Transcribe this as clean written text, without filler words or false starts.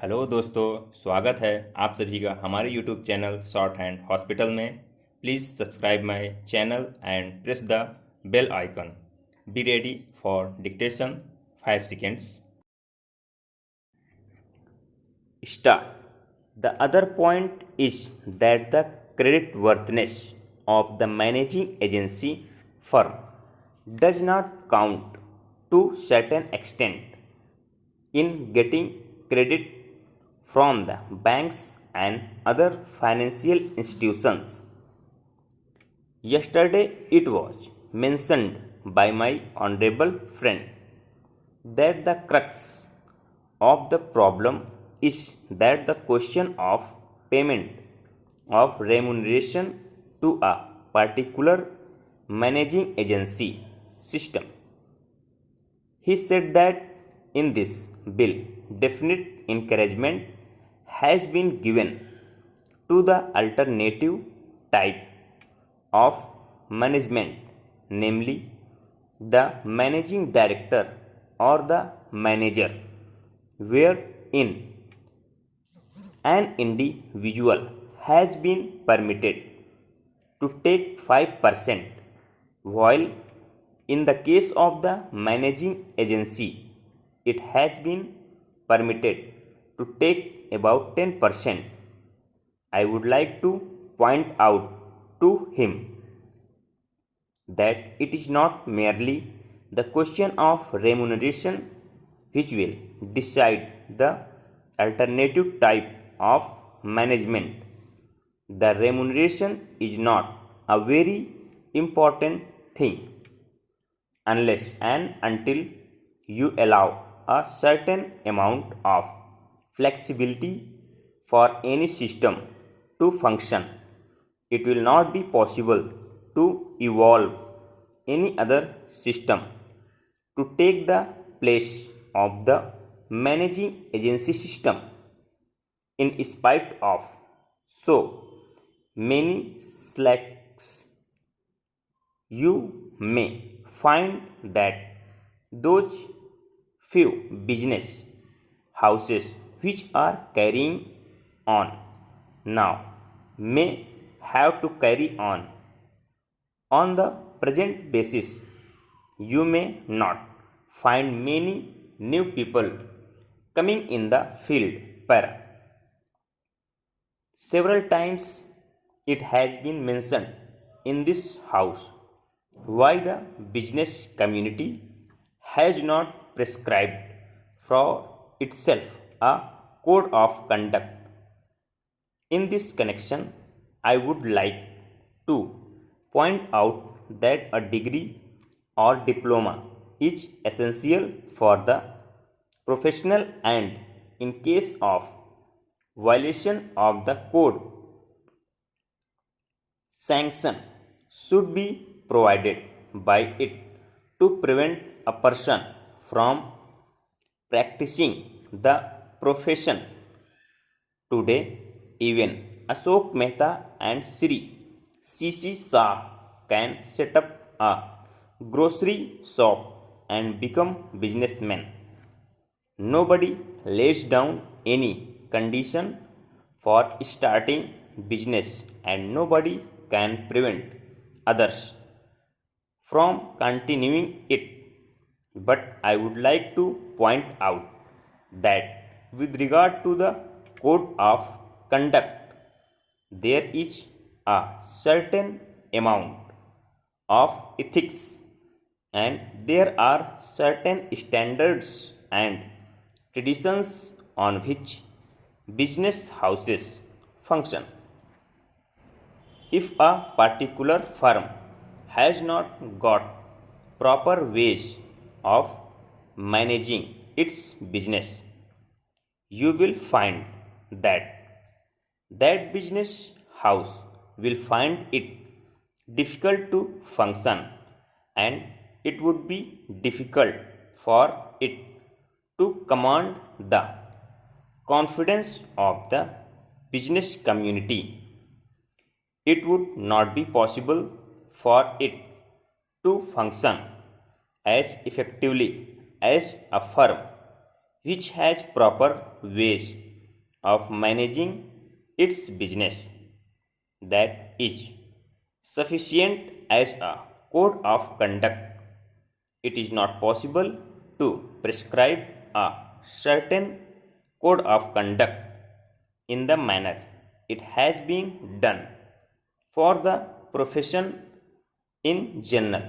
Hello दोस्तों, स्वागत है आप सभी का हमारे YouTube channel short hand hospital में। Please subscribe my channel and press the bell icon. Be ready for dictation 5 seconds. Start. The other point is that the creditworthiness of the managing agency firm does not count to certain extent in getting credit from the banks and other financial institutions. Yesterday it was mentioned by my honorable friend that the crux of the problem is that the question of payment of remuneration to a particular managing agency system. He said that in this bill, definite encouragement has been given to the alternative type of management, namely the managing director or the manager, wherein an individual has been permitted to take 5%, while in the case of the managing agency, it has been permitted to take about 10%. I would like to point out to him that it is not merely the question of remuneration which will decide the alternative type of management. The remuneration is not a very important thing unless and until you allow a certain amount of flexibility for any system to function. It will not be possible to evolve any other system to take the place of the managing agency system. In spite of so many slacks, you may find that those few business houses which are carrying on now may have to carry on the present basis. You may not find many new people coming in the field per. Several times it has been mentioned in this house why the business community has not prescribed for itself a code of conduct. In this connection, I would like to point out that a degree or diploma is essential for the professional, and in case of violation of the code, sanction should be provided by it to prevent a person from practicing the profession. Today, even Ashok Mehta and Sri C.C. Shah can set up a grocery shop and become businessmen. Nobody lays down any condition for starting business, and nobody can prevent others from continuing it. But I would like to point out that with regard to the code of conduct, there is a certain amount of ethics, and there are certain standards and traditions on which business houses function. If a particular firm has not got proper ways of managing its business, you will find that that business house will find it difficult to function, and it would be difficult for it to command the confidence of the business community. It would not be possible for it to function as effectively as a firm which has proper ways of managing its business that is sufficient as a code of conduct. It is not possible to prescribe a certain code of conduct in the manner it has been done for the profession in general.